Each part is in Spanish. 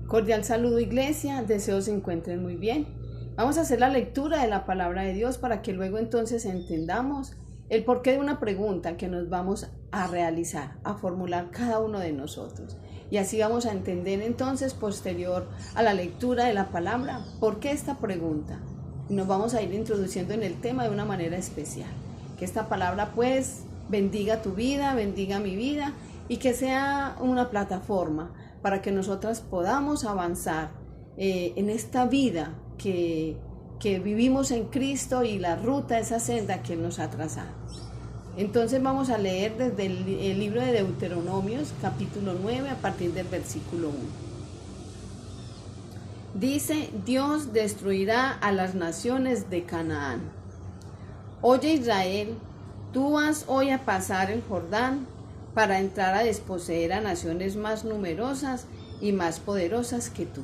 Cordial saludo, iglesia, deseo se encuentren muy bien. Vamos a hacer la lectura de la palabra de Dios para que luego entonces entendamos el porqué de una pregunta que nos vamos a realizar, a formular cada uno de nosotros. Y así vamos a entender entonces, posterior a la lectura de la palabra, por qué esta pregunta. Nos vamos a ir introduciendo en el tema de una manera especial. Que esta palabra pues bendiga tu vida, bendiga mi vida y que sea una plataforma para que nosotras podamos avanzar en esta vida que vivimos en Cristo y la ruta, esa senda que Él nos ha trazado. Entonces vamos a leer desde el libro de Deuteronomios, capítulo 9, a partir del versículo 1. Dice: Dios destruirá a las naciones de Canaán. Oye Israel, tú vas hoy a pasar el Jordán para entrar a desposeer a naciones más numerosas y más poderosas que tú.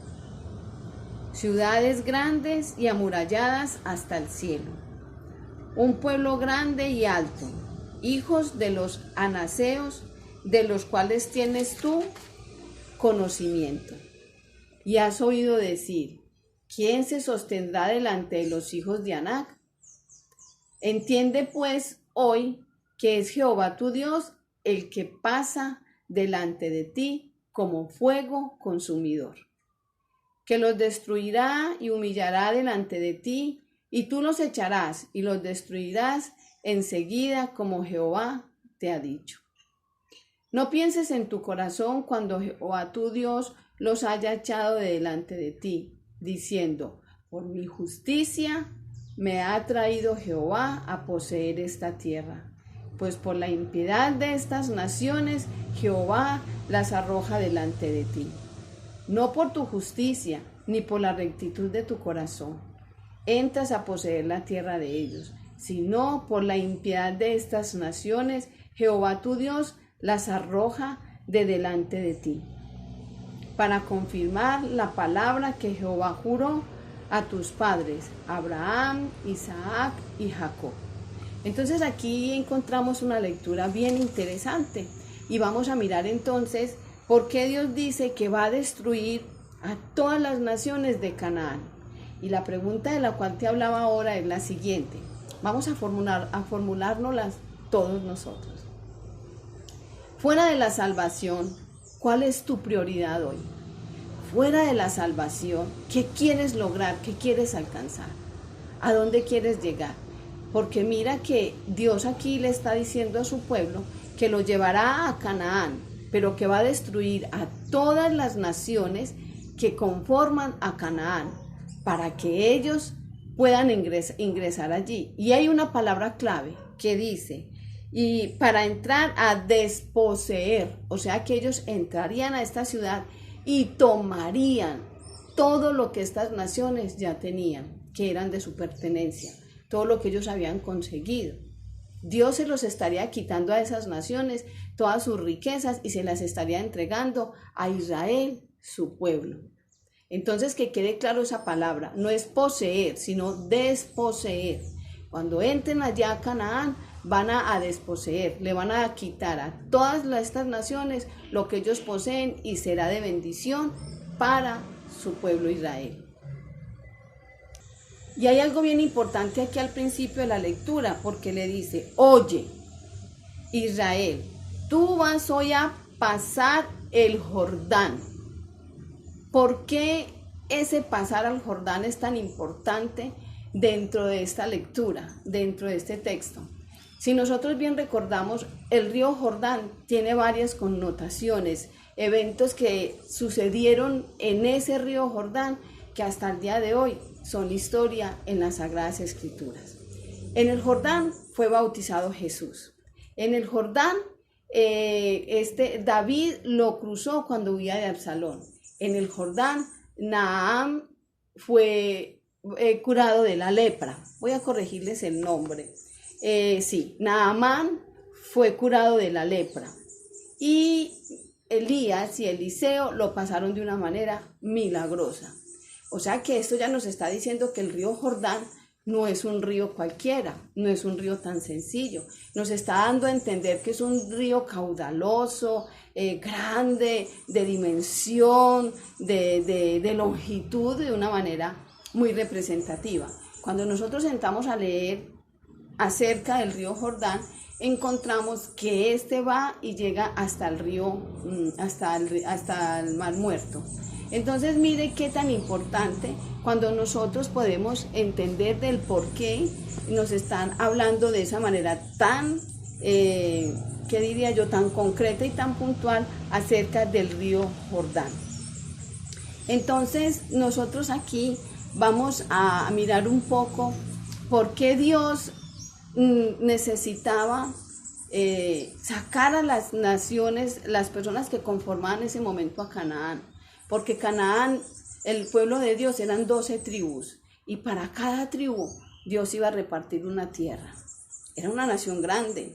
Ciudades grandes y amuralladas hasta el cielo. Un pueblo grande y alto, hijos de los anaseos, de los cuales tienes tú conocimiento. Y has oído decir: ¿quién se sostendrá delante de los hijos de Anac? Entiende pues hoy que es Jehová tu Dios el que pasa delante de ti como fuego consumidor, que los destruirá y humillará delante de ti, y tú los echarás y los destruirás enseguida como Jehová te ha dicho. No pienses en tu corazón cuando Jehová tu Dios los haya echado de delante de ti, diciendo: por mi justicia me ha traído Jehová a poseer esta tierra. Pues por la impiedad de estas naciones Jehová las arroja delante de ti. No por tu justicia ni por la rectitud de tu corazón entras a poseer la tierra de ellos, sino por la impiedad de estas naciones Jehová tu Dios las arroja de delante de ti, para confirmar la palabra que Jehová juró a tus padres, Abraham, Isaac y Jacob. Entonces aquí encontramos una lectura bien interesante y vamos a mirar entonces por qué Dios dice que va a destruir a todas las naciones de Canaán. Y la pregunta de la cual te hablaba ahora es la siguiente. Vamos a formulárnoslas todos nosotros. Fuera de la salvación, ¿cuál es tu prioridad hoy? Fuera de la salvación, ¿qué quieres lograr? ¿Qué quieres alcanzar? ¿A dónde quieres llegar? Porque mira que Dios aquí le está diciendo a su pueblo que lo llevará a Canaán, pero que va a destruir a todas las naciones que conforman a Canaán, para que ellos puedan ingresar allí. Y hay una palabra clave que dice: y para entrar a desposeer, o sea que ellos entrarían a esta ciudad y tomarían todo lo que estas naciones ya tenían, que eran de su pertenencia, todo lo que ellos habían conseguido. Dios se los estaría quitando a esas naciones todas sus riquezas y se las estaría entregando a Israel, su pueblo. Entonces, que quede claro esa palabra, no es poseer, sino desposeer. Cuando entren allá a Canaán, van a desposeer, le van a quitar a todas estas naciones lo que ellos poseen y será de bendición para su pueblo Israel. Y hay algo bien importante aquí al principio de la lectura, porque le dice: oye, Israel, tú vas hoy a pasar el Jordán. ¿Por qué ese pasar al Jordán es tan importante dentro de esta lectura, dentro de este texto? Si nosotros bien recordamos, el río Jordán tiene varias connotaciones, eventos que sucedieron en ese río Jordán que hasta el día de hoy son historia en las Sagradas Escrituras. En el Jordán fue bautizado Jesús. En el Jordán, David lo cruzó cuando huía de Absalón. En el Jordán, Naamán fue curado de la lepra. Voy a corregirles el nombre. Naamán fue curado de la lepra. Y Elías y Eliseo lo pasaron de una manera milagrosa. O sea que esto ya nos está diciendo que el río Jordán no es un río cualquiera, no es un río tan sencillo. Nos está dando a entender que es un río caudaloso, grande, de dimensión, de longitud, de una manera muy representativa. Cuando nosotros sentamos a leer acerca del río Jordán, encontramos que este va y llega hasta el río, hasta el Mar Muerto. Entonces mire qué tan importante cuando nosotros podemos entender del por qué nos están hablando de esa manera tan, ¿qué diría yo?, tan concreta y tan puntual acerca del río Jordán. Entonces nosotros aquí vamos a mirar un poco por qué Dios necesitaba sacar a las naciones, las personas que conformaban en ese momento a Canaán, porque Canaán, el pueblo de Dios, eran 12 tribus, y para cada tribu Dios iba a repartir una tierra. Era una nación grande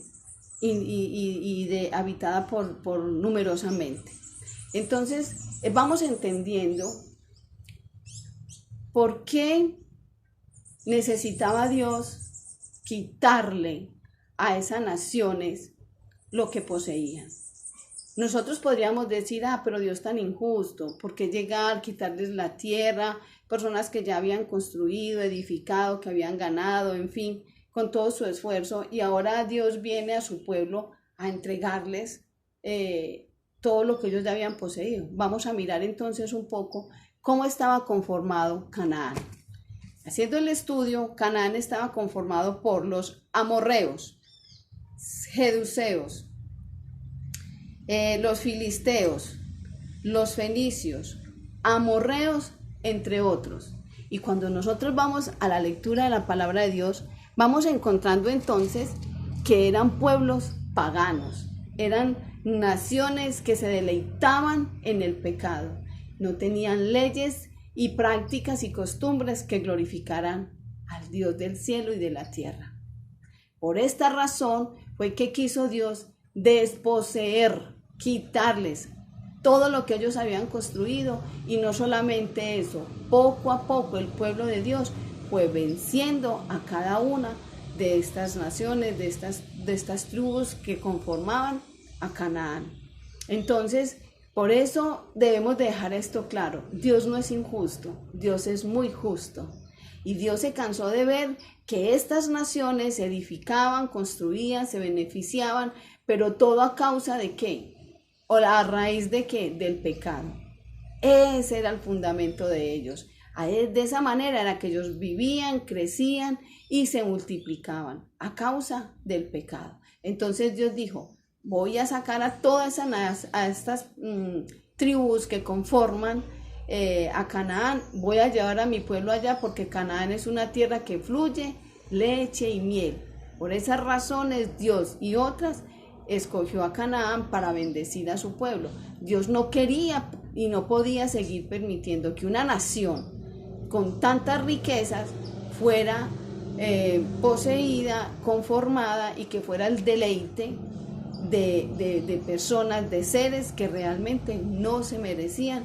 y habitada por numerosamente. Entonces vamos entendiendo por qué necesitaba Dios quitarle a esas naciones lo que poseían. Nosotros podríamos decir, pero Dios tan injusto, ¿por qué llegar, quitarles la tierra? Personas que ya habían construido, edificado, que habían ganado, en fin, con todo su esfuerzo, y ahora Dios viene a su pueblo a entregarles todo lo que ellos ya habían poseído. Vamos a mirar entonces un poco cómo estaba conformado Canaán. Haciendo el estudio, Canaán estaba conformado por los amorreos, jebuseos, los filisteos, los fenicios, amorreos, entre otros. Y cuando nosotros vamos a la lectura de la palabra de Dios, vamos encontrando entonces que eran pueblos paganos, eran naciones que se deleitaban en el pecado, no tenían leyes y prácticas y costumbres que glorificaran al Dios del cielo y de la tierra. Por esta razón fue que quiso Dios desposeer, quitarles todo lo que ellos habían construido, y no solamente eso, poco a poco el pueblo de Dios fue venciendo a cada una de estas naciones, de estas tribus que conformaban a Canaán. Entonces, por eso debemos dejar esto claro: Dios no es injusto, Dios es muy justo. Y Dios se cansó de ver que estas naciones se edificaban, construían, se beneficiaban, pero todo a causa de ¿qué? ¿O a raíz de qué? Del pecado. Ese era el fundamento de ellos. De esa manera era que ellos vivían, crecían y se multiplicaban a causa del pecado. Entonces Dios dijo: voy a sacar a todas estas tribus que conforman a Canaán, voy a llevar a mi pueblo allá, porque Canaán es una tierra que fluye leche y miel. Por esas razones Dios y otras escogió a Canaán para bendecir a su pueblo. Dios no quería y no podía seguir permitiendo que una nación con tantas riquezas fuera poseída, conformada, y que fuera el deleite de personas, de seres que realmente no se merecían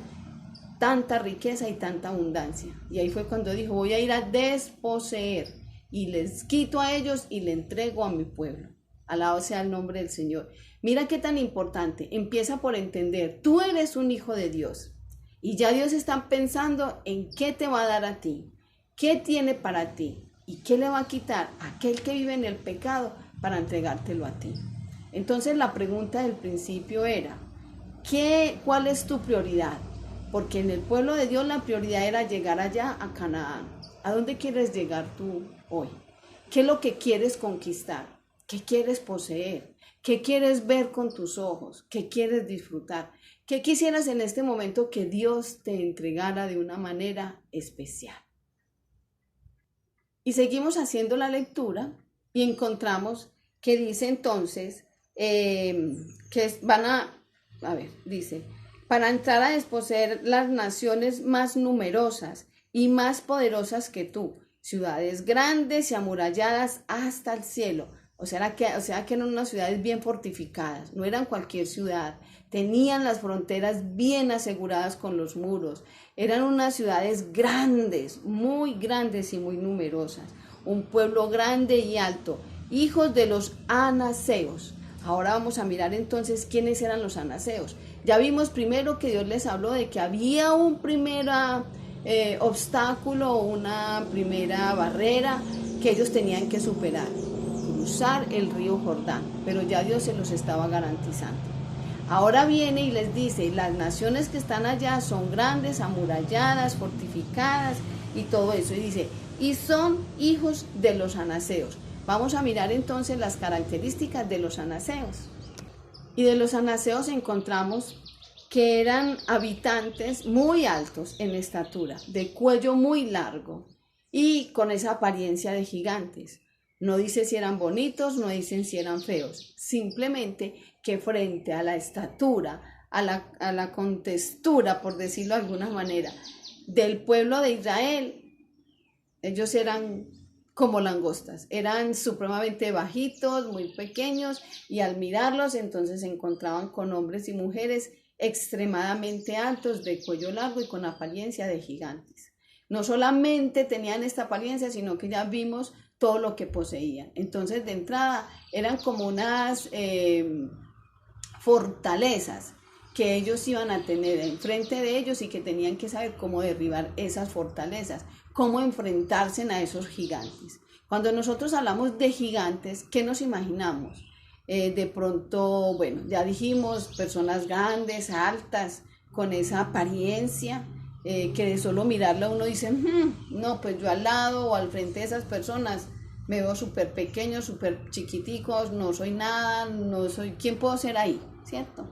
tanta riqueza y tanta abundancia. Y ahí fue cuando dijo: voy a ir a desposeer, y les quito a ellos y le entrego a mi pueblo. Alabado sea el nombre del Señor. Mira qué tan importante. Empieza por entender: tú eres un hijo de Dios, y ya Dios está pensando en qué te va a dar a ti, qué tiene para ti, y qué le va a quitar a aquel que vive en el pecado para entregártelo a ti. Entonces la pregunta del principio era: ¿cuál es tu prioridad? Porque en el pueblo de Dios la prioridad era llegar allá a Canaán. ¿A dónde quieres llegar tú hoy? ¿Qué es lo que quieres conquistar? ¿Qué quieres poseer? ¿Qué quieres ver con tus ojos? ¿Qué quieres disfrutar? ¿Qué quisieras en este momento que Dios te entregara de una manera especial? Y seguimos haciendo la lectura y encontramos que dice entonces que van a ver, dice: para entrar a desposeer las naciones más numerosas y más poderosas que tú, ciudades grandes y amuralladas hasta el cielo. O sea que eran unas ciudades bien fortificadas, no eran cualquier ciudad, tenían las fronteras bien aseguradas con los muros, eran unas ciudades grandes, muy grandes y muy numerosas. un pueblo grande y alto, hijos de los anaseos. Ahora vamos a mirar entonces quiénes eran los anaseos. Ya vimos primero que Dios les habló de que había un primer obstáculo, una primera barrera que ellos tenían que superar, cruzar el río Jordán, pero ya Dios se los estaba garantizando. Ahora viene y les dice, las naciones que están allá son grandes, amuralladas, fortificadas y todo eso. Y dice, y son hijos de los anaseos. Vamos a mirar entonces las características de los anaseos. Y de los anaseos encontramos que eran habitantes muy altos en estatura, de cuello muy largo y con esa apariencia de gigantes. No dice si eran bonitos, no dicen si eran feos, simplemente que frente a la estatura, a la contextura, por decirlo de alguna manera, del pueblo de Israel, ellos eran como langostas, eran supremamente bajitos, muy pequeños, y al mirarlos entonces se encontraban con hombres y mujeres extremadamente altos, de cuello largo y con apariencia de gigantes. No solamente tenían esta apariencia, sino que ya vimos todo lo que poseían. Entonces, de entrada, eran como unas fortalezas que ellos iban a tener enfrente de ellos y que tenían que saber cómo derribar esas fortalezas, cómo enfrentarse a esos gigantes. Cuando nosotros hablamos de gigantes, ¿qué nos imaginamos? De pronto, bueno, ya dijimos, personas grandes, altas, con esa apariencia, que de solo mirarla uno dice, no, pues yo al lado o al frente de esas personas me veo súper pequeño, súper chiquiticos, no soy nada, no soy, ¿quién puedo ser ahí? ¿Cierto?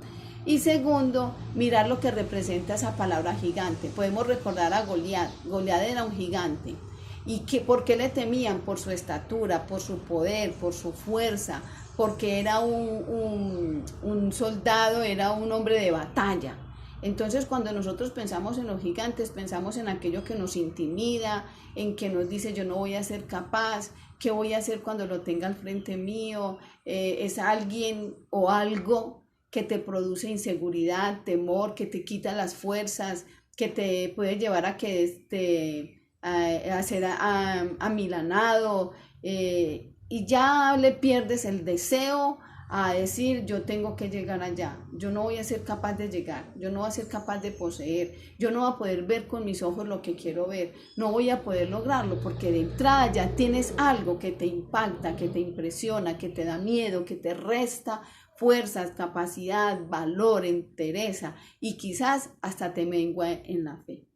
Y segundo, mirar lo que representa esa palabra gigante. Podemos recordar a Goliat. Goliat era un gigante. ¿Y por qué le temían? Por su estatura, por su poder, por su fuerza, porque era un soldado, era un hombre de batalla. Entonces, cuando nosotros pensamos en los gigantes, pensamos en aquello que nos intimida, en que nos dice yo no voy a ser capaz, ¿qué voy a hacer cuando lo tenga al frente mío? Es alguien o algo que te produce inseguridad, temor, que te quita las fuerzas, que te puede llevar a que a ser amilanado, y ya le pierdes el deseo a decir yo tengo que llegar allá, yo no voy a ser capaz de llegar, yo no voy a ser capaz de poseer, yo no voy a poder ver con mis ojos lo que quiero ver, no voy a poder lograrlo, porque de entrada ya tienes algo que te impacta, que te impresiona, que te da miedo, que te resta fuerzas, capacidad, valor, entereza, y quizás hasta te mengua en la fe.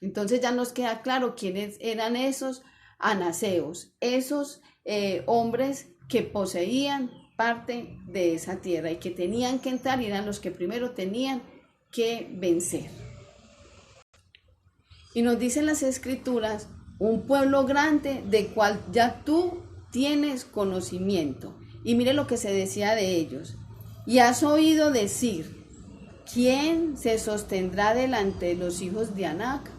Entonces ya nos queda claro quiénes eran esos anaseos, esos hombres que poseían parte de esa tierra y que tenían que entrar, y eran los que primero tenían que vencer. Y nos dicen las escrituras, un pueblo grande de cual ya tú tienes conocimiento. Y mire lo que se decía de ellos. Y has oído decir, ¿quién se sostendrá delante de los hijos de Anac?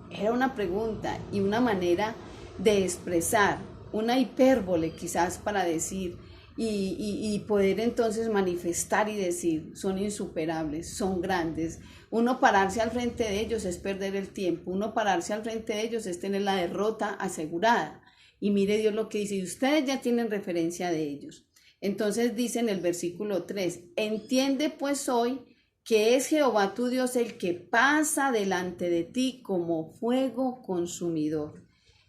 Era una pregunta y una manera de expresar, una hipérbole quizás para decir y poder entonces manifestar y decir, son insuperables, son grandes. Uno pararse al frente de ellos es perder el tiempo, uno pararse al frente de ellos es tener la derrota asegurada. Y mire Dios lo que dice, y ustedes ya tienen referencia de ellos. Entonces dice en el versículo 3, entiende pues hoy que es Jehová tu Dios el que pasa delante de ti como fuego consumidor,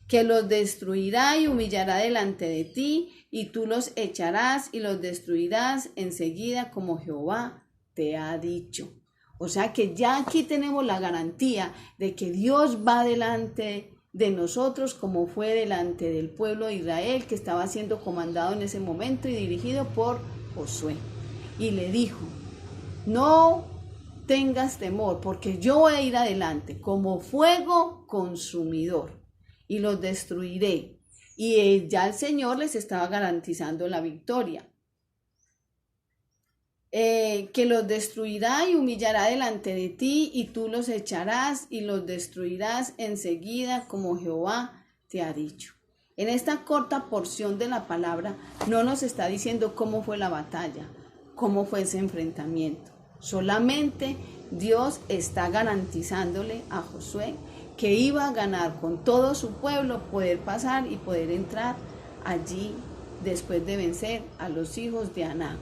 que los destruirá y humillará delante de ti, y tú los echarás y los destruirás enseguida como Jehová te ha dicho. O sea que ya aquí tenemos la garantía de que Dios va delante de nosotros como fue delante del pueblo de Israel, que estaba siendo comandado en ese momento y dirigido por Josué. Y le dijo, no tengas temor, porque yo voy a ir adelante como fuego consumidor y los destruiré. Y ya el Señor les estaba garantizando la victoria. Que los destruirá y humillará delante de ti, y tú los echarás y los destruirás enseguida como Jehová te ha dicho. En esta corta porción de la palabra no nos está diciendo cómo fue la batalla, cómo fue ese enfrentamiento. Solamente Dios está garantizándole a Josué que iba a ganar con todo su pueblo, poder pasar y poder entrar allí después de vencer a los hijos de Anac.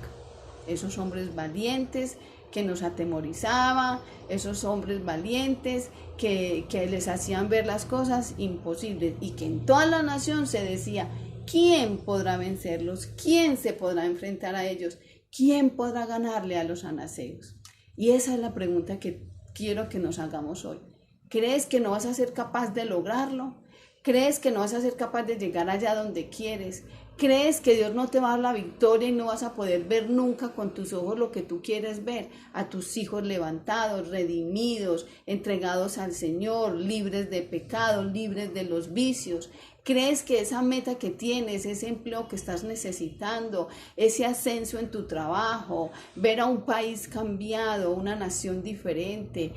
Esos hombres valientes que nos atemorizaban, esos hombres valientes que les hacían ver las cosas imposibles, y que en toda la nación se decía: ¿quién podrá vencerlos? ¿Quién se podrá enfrentar a ellos? ¿Quién podrá ganarle a los anaseos? Y esa es la pregunta que quiero que nos hagamos hoy. ¿Crees que no vas a ser capaz de lograrlo? ¿Crees que no vas a ser capaz de llegar allá donde quieres? ¿Crees que Dios no te va a dar la victoria y no vas a poder ver nunca con tus ojos lo que tú quieres ver? A tus hijos levantados, redimidos, entregados al Señor, libres de pecado, libres de los vicios. ¿Crees que esa meta que tienes, ese empleo que estás necesitando, ese ascenso en tu trabajo, ver a un país cambiado, una nación diferente,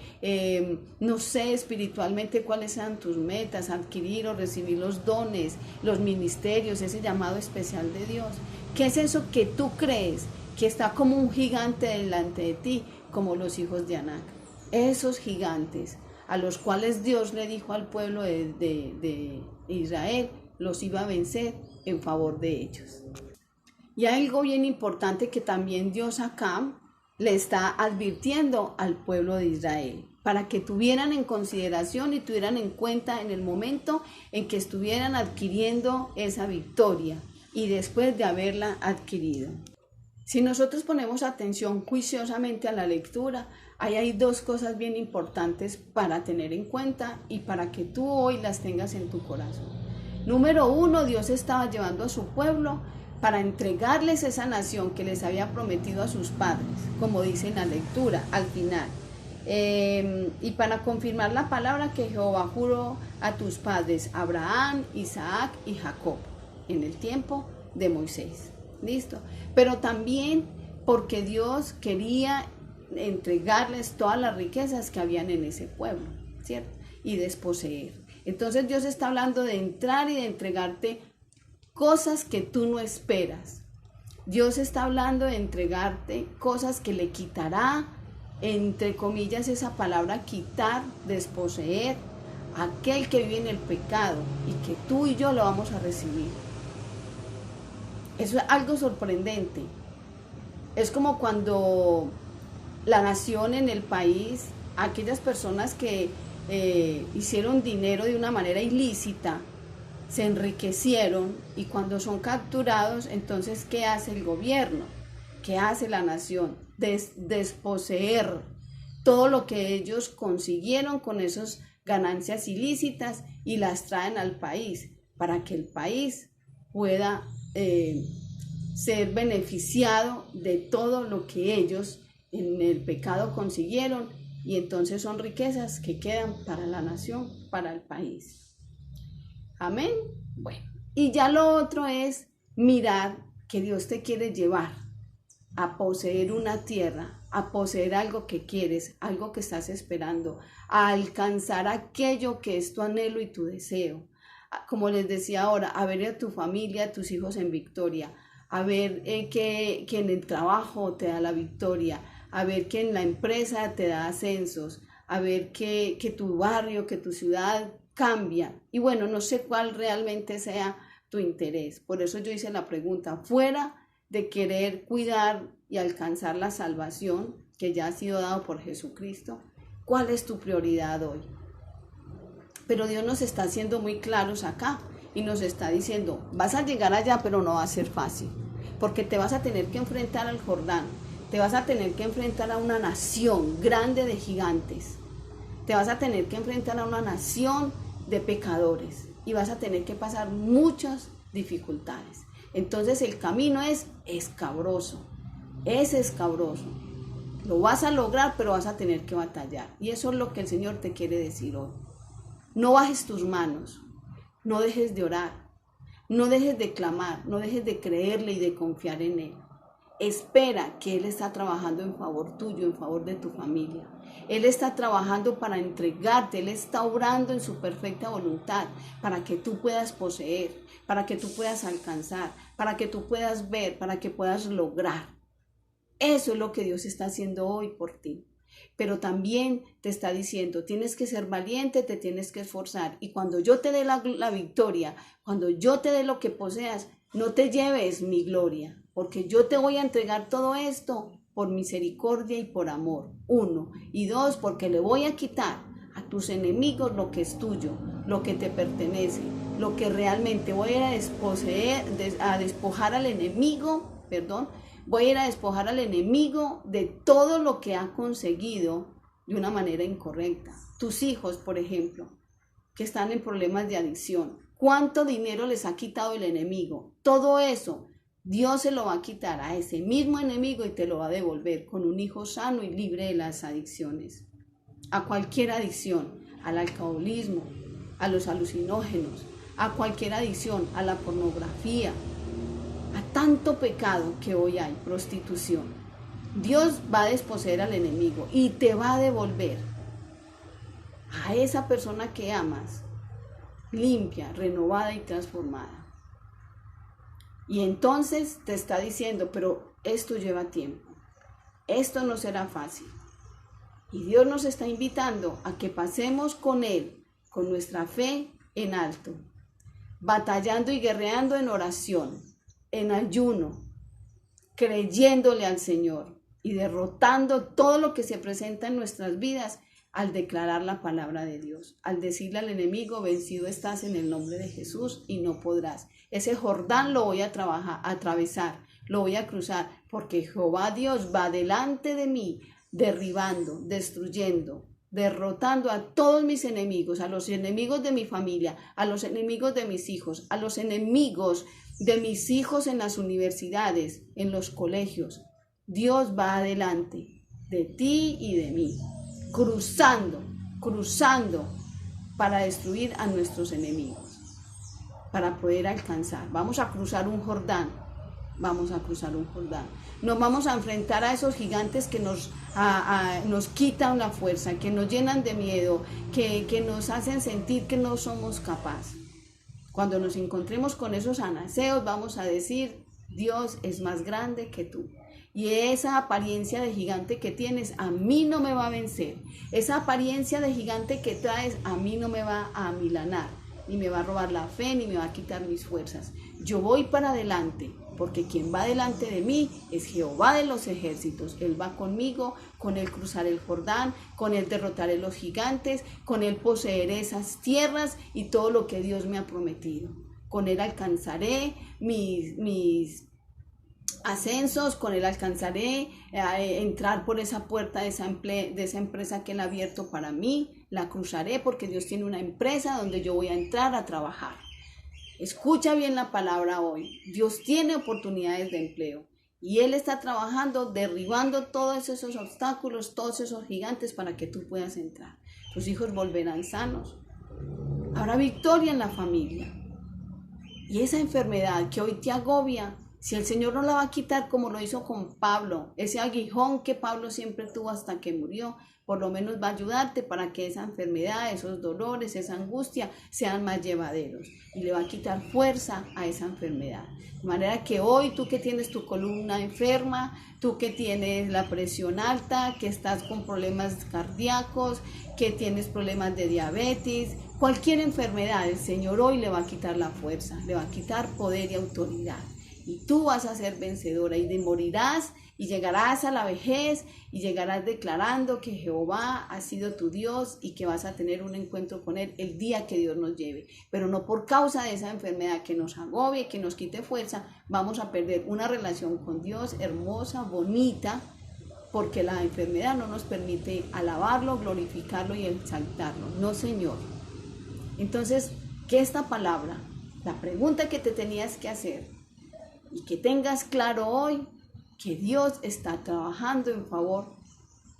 no sé espiritualmente cuáles sean tus metas, adquirir o recibir los dones, los ministerios, ese llamado especial de Dios? ¿Qué es eso que tú crees que está como un gigante delante de ti, como los hijos de Anac? Esos gigantes a los cuales Dios le dijo al pueblo de Israel, los iba a vencer en favor de ellos. Y hay algo bien importante que también Dios acá le está advirtiendo al pueblo de Israel, para que tuvieran en consideración y tuvieran en cuenta en el momento en que estuvieran adquiriendo esa victoria y después de haberla adquirido. Si nosotros ponemos atención juiciosamente a la lectura, ahí hay dos cosas bien importantes para tener en cuenta y para que tú hoy las tengas en tu corazón. Número uno, Dios estaba llevando a su pueblo para entregarles esa nación que les había prometido a sus padres, como dice en la lectura al final. Y para confirmar la palabra que Jehová juró a tus padres, Abraham, Isaac y Jacob, en el tiempo de Moisés. ¿Listo? Pero también porque Dios quería entregarles todas las riquezas que habían en ese pueblo, ¿cierto? Y desposeer. Entonces Dios está hablando de entrar y de entregarte cosas que tú no esperas. Dios está hablando de entregarte cosas que le quitará, entre comillas, esa palabra quitar, desposeer, a aquel que vive en el pecado, y que tú y yo lo vamos a recibir. Eso es algo sorprendente. Es como cuando la nación en el país, aquellas personas que hicieron dinero de una manera ilícita, se enriquecieron, y cuando son capturados, entonces, ¿qué hace el gobierno? ¿Qué hace la nación? Desposeer todo lo que ellos consiguieron con esas ganancias ilícitas y las traen al país, para que el país pueda ser beneficiado de todo lo que ellos en el pecado consiguieron, y entonces son riquezas que quedan para la nación, para el país. Amén. Bueno, y ya lo otro es mirar que Dios te quiere llevar a poseer una tierra, a poseer algo que quieres, algo que estás esperando, a alcanzar aquello que es tu anhelo y tu deseo. Como les decía ahora, a ver a tu familia, a tus hijos en victoria, a ver que en el trabajo te da la victoria, a ver que en la empresa te da ascensos, a ver que tu barrio, que tu ciudad cambia. Y bueno, no sé cuál realmente sea tu interés. Por eso yo hice la pregunta, fuera de querer cuidar y alcanzar la salvación que ya ha sido dado por Jesucristo, ¿cuál es tu prioridad hoy? Pero Dios nos está haciendo muy claros acá y nos está diciendo, vas a llegar allá, pero no va a ser fácil, porque te vas a tener que enfrentar al Jordán, te vas a tener que enfrentar a una nación grande de gigantes, te vas a tener que enfrentar a una nación de pecadores y vas a tener que pasar muchas dificultades. Entonces el camino es escabroso, lo vas a lograr, pero vas a tener que batallar, y eso es lo que el Señor te quiere decir hoy. No bajes tus manos, no dejes de orar, no dejes de clamar, no dejes de creerle y de confiar en Él. Espera que Él está trabajando en favor tuyo, en favor de tu familia. Él está trabajando para entregarte, Él está obrando en su perfecta voluntad para que tú puedas poseer, para que tú puedas alcanzar, para que tú puedas ver, para que puedas lograr. Eso es lo que Dios está haciendo hoy por ti. Pero también te está diciendo, tienes que ser valiente, te tienes que esforzar. Y cuando yo te dé la victoria, cuando yo te dé lo que poseas, no te lleves mi gloria, porque yo te voy a entregar todo esto por misericordia y por amor. 1. Y 2, porque le voy a quitar a tus enemigos lo que es tuyo, lo que te pertenece, lo que realmente voy a ir a despojar al enemigo, voy a ir a despojar al enemigo de todo lo que ha conseguido de una manera incorrecta. Tus hijos, por ejemplo, que están en problemas de adicción, ¿cuánto dinero les ha quitado el enemigo? Todo eso Dios se lo va a quitar a ese mismo enemigo y te lo va a devolver con un hijo sano y libre de las adicciones. A cualquier adicción, al alcoholismo, a los alucinógenos, a cualquier adicción, a la pornografía, a tanto pecado que hoy hay, prostitución. Dios va a desposeer al enemigo y te va a devolver a esa persona que amas, limpia, renovada y transformada. Y entonces te está diciendo, pero esto lleva tiempo, esto no será fácil. Y Dios nos está invitando a que pasemos con Él, con nuestra fe en alto, batallando y guerreando en oración, en ayuno, creyéndole al Señor y derrotando todo lo que se presenta en nuestras vidas al declarar la palabra de Dios, al decirle al enemigo, vencido estás en el nombre de Jesús y no podrás. Ese Jordán lo voy a atravesar, lo voy a cruzar, porque Jehová Dios va delante de mí, derribando, destruyendo, derrotando a todos mis enemigos, a los enemigos de mi familia, a los enemigos de mis hijos, a los enemigos de mis hijos en las universidades, en los colegios. Dios va adelante de ti y de mí, cruzando para destruir a nuestros enemigos, para poder alcanzar. Vamos a cruzar un Jordán. Nos vamos a enfrentar a esos gigantes que nos quitan la fuerza, que nos llenan de miedo, que nos hacen sentir que no somos capaces. Cuando nos encontremos con esos anaseos, vamos a decir, Dios es más grande que tú. Y esa apariencia de gigante que tienes a mí no me va a vencer. Esa apariencia de gigante que traes a mí no me va a amilanar, ni me va a robar la fe, ni me va a quitar mis fuerzas. Yo voy para adelante, porque quien va delante de mí es Jehová de los ejércitos. Él va conmigo, con él cruzaré el Jordán, con él derrotaré los gigantes, con él poseeré esas tierras y todo lo que Dios me ha prometido. Con él alcanzaré mis ascensos, con él alcanzaré entrar por esa puerta de esa empresa que él ha abierto para mí, la cruzaré porque Dios tiene una empresa donde yo voy a entrar a trabajar. Escucha bien la palabra hoy. Dios tiene oportunidades de empleo y Él está trabajando, derribando todos esos obstáculos, todos esos gigantes para que tú puedas entrar. Tus hijos volverán sanos. Habrá victoria en la familia. Y esa enfermedad que hoy te agobia, si el Señor no la va a quitar como lo hizo con Pablo, ese aguijón que Pablo siempre tuvo hasta que murió, por lo menos va a ayudarte para que esa enfermedad, esos dolores, esa angustia sean más llevaderos y le va a quitar fuerza a esa enfermedad. De manera que hoy tú que tienes tu columna enferma, tú que tienes la presión alta, que estás con problemas cardíacos, que tienes problemas de diabetes, cualquier enfermedad, el Señor hoy le va a quitar la fuerza, le va a quitar poder y autoridad. Y tú vas a ser vencedora y morirás y llegarás a la vejez y llegarás declarando que Jehová ha sido tu Dios y que vas a tener un encuentro con Él el día que Dios nos lleve. Pero no por causa de esa enfermedad que nos agobie, que nos quite fuerza, vamos a perder una relación con Dios hermosa, bonita, porque la enfermedad no nos permite alabarlo, glorificarlo y exaltarlo. No, Señor. Entonces, que esta palabra, la pregunta que te tenías que hacer, y que tengas claro hoy que Dios está trabajando en favor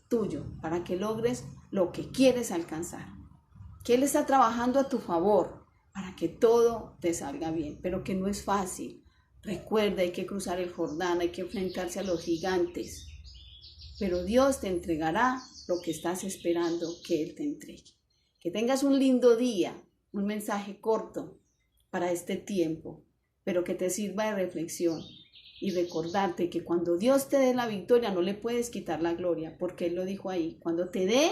tuyo para que logres lo que quieres alcanzar. Que Él está trabajando a tu favor para que todo te salga bien, pero que no es fácil. Recuerda, hay que cruzar el Jordán, hay que enfrentarse a los gigantes, pero Dios te entregará lo que estás esperando que Él te entregue. Que tengas un lindo día, un mensaje corto para este tiempo, pero que te sirva de reflexión y recordarte que cuando Dios te dé la victoria no le puedes quitar la gloria, porque Él lo dijo ahí. Cuando te dé,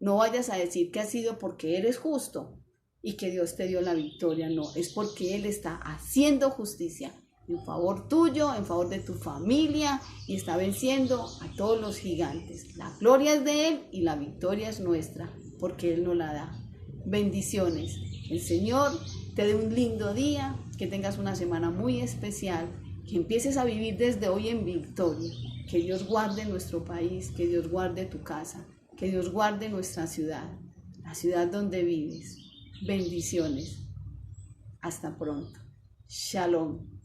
no vayas a decir que ha sido porque eres justo y que Dios te dio la victoria. No, es porque Él está haciendo justicia en favor tuyo, en favor de tu familia, y está venciendo a todos los gigantes. La gloria es de Él y la victoria es nuestra, porque Él nos la da. Bendiciones. El Señor te dé un lindo día, que tengas una semana muy especial, que empieces a vivir desde hoy en victoria. Que Dios guarde nuestro país, que Dios guarde tu casa, que Dios guarde nuestra ciudad, la ciudad donde vives. Bendiciones. Hasta pronto. Shalom.